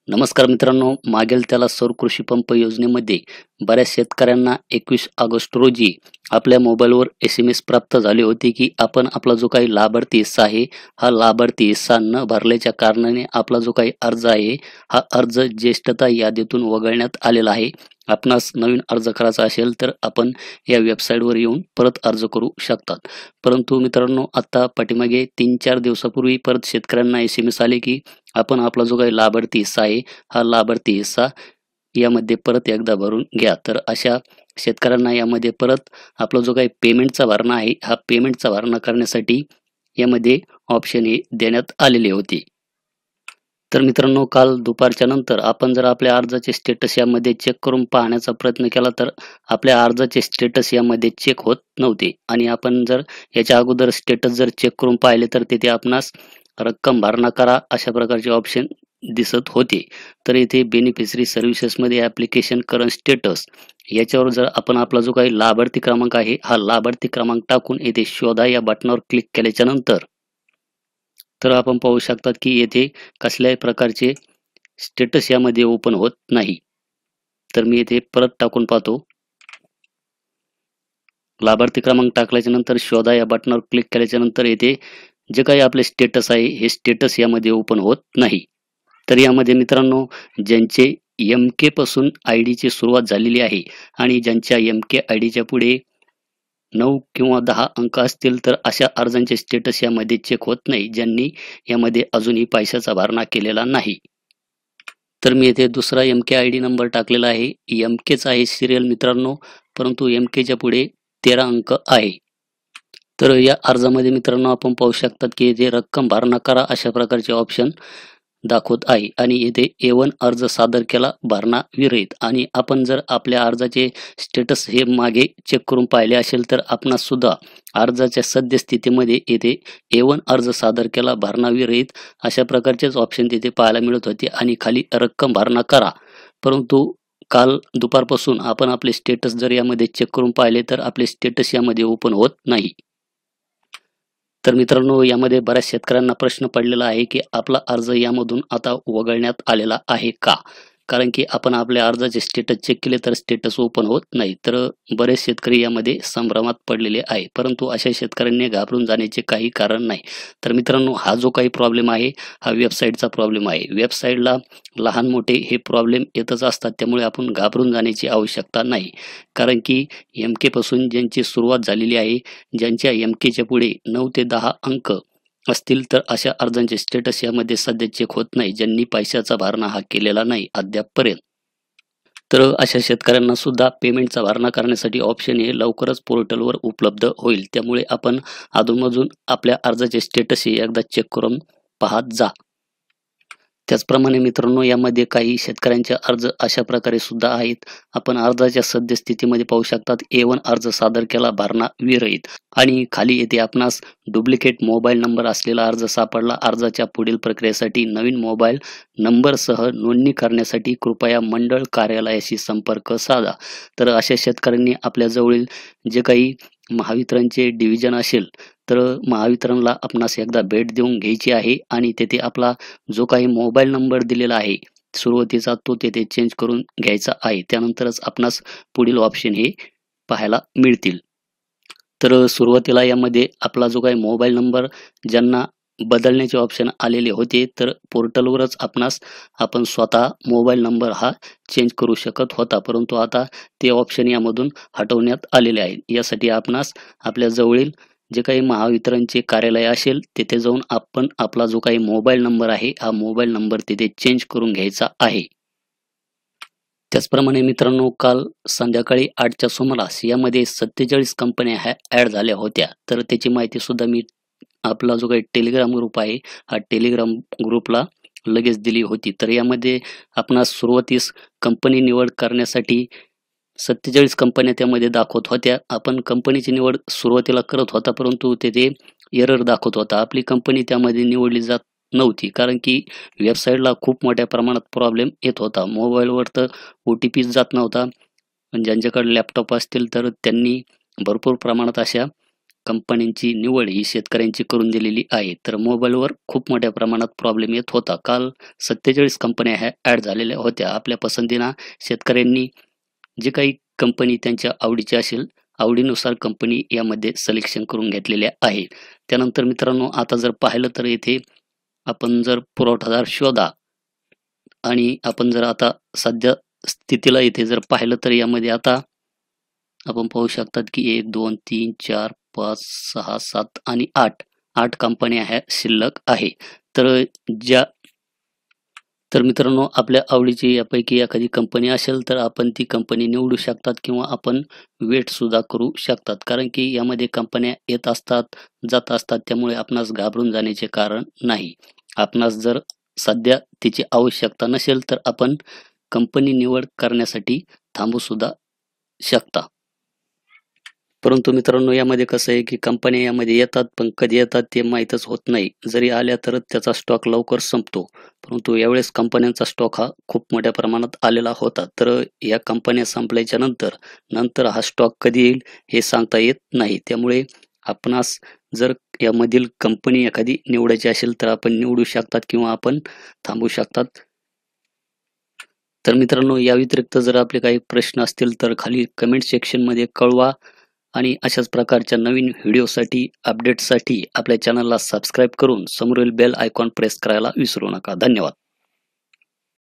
नमस्कार मित्रांनो, मागेल त्याला सौर कृषी पंप योजनेमध्ये बऱ्याच शेतकऱ्यांना 21 ऑगस्ट रोजी आपल्या मोबाईलवर SMS प्राप्त झाले होते की आपण आपला जो काही लाभार्थी हिस्सा आहे, हा लाभार्थी हिस्सा न भरल्याच्या कारणाने आपला जो काही अर्ज आहे, हा अर्ज ज्येष्ठता यादीतून वगळण्यात आलेला आहे. आपणास नवीन अर्ज करायचा असेल तर आपण या वेबसाईटवर येऊन परत अर्ज करू शकतात. परंतु मित्रांनो, आता पाठीमागे 3-4 दिवसापूर्वी परत शेतकऱ्यांना SMS आले की आपण आपला जो काही लाभार्थी हिस्सा आहे, हा लाभार्थी हिस्सा यामध्ये परत एकदा भरून घ्या. तर अशा शेतकऱ्यांना यामध्ये परत आपला जो काही पेमेंटचा भरणा आहे, हा पेमेंटचा भरणा करण्यासाठी यामध्ये ऑप्शन हे देण्यात आलेले होते. तर मित्रांनो, काल दुपारच्या नंतर आपण जर आपल्या अर्जाचे स्टेटस यामध्ये चेक करून पाहण्याचा प्रयत्न केला तर आपल्या अर्जाचे स्टेटस यामध्ये चेक होत नव्हते आणि आपण जर याच्या अगोदर स्टेटस जर चेक करून पाहिले तर तिथे आपणास रक्कम भरणा करा अशा प्रकारचे ऑप्शन दिसत होते. तर इथे बेनिफिशरी सर्व्हिसेसमध्ये ॲप्लिकेशन करंट स्टेटस याच्यावर जर आपण आपला जो काही लाभार्थी क्रमांक आहे, हा लाभार्थी क्रमांक टाकून येथे शोधा या बटनावर क्लिक केल्याच्या नंतर तर आपण पाहू शकतात की येथे कसल्याही प्रकारचे स्टेटस यामध्ये ओपन होत नाही. तर मी येथे परत टाकून पाहतो. लाभार्थी क्रमांक टाकल्याच्या नंतर शोधा या बटनावर क्लिक केल्याच्या नंतर येथे जे काही आपले स्टेटस आहे, हे स्टेटस यामध्ये ओपन होत नाही. तर यामध्ये मित्रांनो, ज्यांचे MK पासून ID ची सुरुवात झालेली आहे आणि ज्यांच्या MK ID च्या पुढे 9 किंवा 10 अंक असतील तर अशा अर्जांचे स्टेटस यामध्ये चेक होत नाही, ज्यांनी यामध्ये अजूनही पैशाचा भरणा केलेला नाही. तर मी येथे दुसरा MK ID नंबर टाकलेला आहे. MKच आहे सिरियल मित्रांनो, परंतु MKच्या पुढे 13 अंक आहे. तर या अर्जामध्ये मित्रांनो आपण पाहू शकतात की येथे रक्कम भरणा करा अशा प्रकारचे ऑप्शन दाखवत आहे आणि येथे A1 अर्ज सादर केला भरणा विरहित आणि आपण जर आपल्या अर्जाचे स्टेटस हे मागे चेक करून पाहिले असेल तर आपणास सुद्धा अर्जाच्या सद्यस्थितीमध्ये येथे A1 अर्ज सादर केला भरणा विरहित अशा प्रकारचेच ऑप्शन तिथे पाहायला मिळत होते आणि खाली रक्कम भरणा करा. परंतु काल दुपारपासून आपण आपले स्टेटस जर यामध्ये चेक करून पाहिले तर आपले स्टेटस यामध्ये ओपन होत नाही. तर मित्रांनो, यामध्ये बऱ्याच शेतकऱ्यांना प्रश्न पडलेला आहे की आपला अर्ज यामधून आता वगळण्यात आलेला आहे का? कारण की आपण आपल्या अर्जाचे स्टेटस चेक केले तर स्टेटस ओपन होत नाही. तर बरेच शेतकरी यामध्ये संभ्रमात पडलेले आहे. परंतु अशा शेतकऱ्यांनी घाबरून जाण्याचे काही कारण नाही. तर मित्रांनो, हा जो काही प्रॉब्लेम आहे, हा वेबसाईटचा प्रॉब्लेम आहे. वेबसाईटला लहान मोठे हे प्रॉब्लेम येतच असतात. त्यामुळे आपण घाबरून जाण्याची आवश्यकता नाही. कारण की MK पासून ज्यांची सुरुवात झालेली आहे, ज्यांच्या MKच्या पुढे 9 ते 10 अंक असतील तर अशा अर्जांचे स्टेटस यामध्ये सध्या चेक होत नाही, ज्यांनी पैशाचा भरणा हा केलेला नाही अद्यापपर्यंत. तर अशा शेतकऱ्यांना सुद्धा पेमेंटचा भरणा करण्यासाठी ऑप्शन हे लवकरच पोर्टलवर उपलब्ध होईल. त्यामुळे आपण अधूनमधून आपल्या अर्जाचे स्टेटस हे एकदा चेक करून पाहत जा. त्याचप्रमाणे मित्रांनो, यामध्ये काही शेतकऱ्यांचे अर्ज अशा प्रकारे सुद्धा आहेत. आपण अर्जाच्या सद्यस्थितीमध्ये पाहू शकतात A1 अर्ज सादर केला भरणा विरहित आणि खाली येथे आपणास डुप्लिकेट मोबाईल नंबर असलेला अर्ज सापडला. अर्जाच्या पुढील प्रक्रियेसाठी नवीन मोबाईल नंबरसह नोंदणी करण्यासाठी कृपया मंडळ कार्यालयाशी संपर्क साधा. तर अशा शेतकऱ्यांनी आपल्या जवळील जे काही महावितरणचे डिव्हिजन असेल तर महावितरणला आपणास एकदा भेट देऊन घ्यायची आहे आणि तेथे आपला जो काही मोबाईल नंबर दिलेला आहे सुरुवातीचा तो तेथे चेंज करून घ्यायचा आहे. त्यानंतरच आपणास पुढील ऑप्शन हे पाहायला मिळतील. तर सुरुवातीला यामध्ये आपला जो काही मोबाईल नंबर ज्यांना बदलण्याचे ऑप्शन आलेले होते तर पोर्टलवरच आपण स्वतः मोबाईल नंबर हा चेंज करू शकत होता. परंतु आता ते ऑप्शन यामधून हटवण्यात आलेले आहे. यासाठी आपणास आपल्या जवळील जे काही महावितरणचे कार्यालय असेल तिथे जाऊन आपण आपला जो काही मोबाईल नंबर आहे हा मोबाईल नंबर तिथे चेंज करून घ्यायचा आहे. त्याचप्रमाणे मित्रांनो, काल संध्याकाळी 8च्या सुमारास यामध्ये 47 कंपन्या ह्या ॲड झाल्या होत्या. तर त्याची माहिती सुद्धा मी आपला जो काही टेलिग्राम ग्रुप आहे, हा टेलिग्राम ग्रुपला लगेच दिली होती. तर यामध्ये आपणास सुरुवातीस कंपनी निवड करण्यासाठी 47 कंपन्या त्यामध्ये दाखवत होत्या. आपण कंपनीची निवड सुरुवातीला करत होता, परंतु तेथे एरर दाखवत होता. आपली कंपनी त्यामध्ये निवडली जात नव्हती. कारण की वेबसाईटला खूप मोठ्या प्रमाणात प्रॉब्लेम येत होता. मोबाईलवर तर OTP जात नव्हता. पण ज्यांच्याकडे लॅपटॉप असतील तर त्यांनी भरपूर प्रमाणात अशा कंपन्यांची निवड ही शेतकऱ्यांची करून दिलेली आहे. तर मोबाईलवर खूप मोठ्या प्रमाणात प्रॉब्लेम येत होता. काल 47 कंपन्या ह्या ॲड झालेल्या होत्या. आपल्या पसंतीनं शेतकऱ्यांनी जी काही कंपनी त्यांच्या आवडीची असेल, आवडीनुसार कंपनी यामध्ये सिलेक्शन करून घेतलेल्या आहे. त्यानंतर मित्रांनो, आता जर पाहिलं तर येथे आपण जर पुरवठादार शोधा आणि आपण जर आता सध्या स्थितीला इथे जर पाहिलं तर यामध्ये आता आपण पाहू शकतात की 1, 2, 3, 4, 5, 6, 7 आणि 8 कंपन्या ह्या शिल्लक आहे. तर ज्या तर मित्रांनो, आपल्या आवडीची यापैकी एखादी कंपनी असेल तर आपण ती कंपनी निवडू शकतात किंवा आपण वेट सुद्धा करू शकतात. कारण की यामध्ये कंपन्या येत असतात, जात असतात. त्यामुळे आपणास घाबरून जाण्याचे कारण नाही. आपणास जर सध्या तिची आवश्यकता नसेल तर आपण कंपनी निवड करण्यासाठी थांबू सुद्धा शकता. परंतु मित्रांनो, यामध्ये कसं आहे की कंपन्या यामध्ये येतात, पण कधी येतात ते माहीतच होत नाही. जरी आल्या तरच त्याचा स्टॉक लवकर संपतो. परंतु यावेळेस कंपन्यांचा स्टॉक हा खूप मोठ्या प्रमाणात आलेला होता. तर या कंपन्या संपल्याच्या नंतर हा स्टॉक कधी येईल हे सांगता येत नाही. त्यामुळे आपणास जर यामधील कंपनी एखादी निवडायची असेल तर आपण निवडू शकतात किंवा आपण थांबू शकतात. तर मित्रांनो, या व्यतिरिक्त जर आपले काही प्रश्न असतील तर खाली कमेंट सेक्शनमध्ये कळवा. आणि अशाच प्रकारच्या नवीन व्हिडिओसाठी, अपडेट्ससाठी आपल्या चॅनलला सबस्क्राईब करून समोरील बेल आयकॉन प्रेस करायला विसरू नका. धन्यवाद.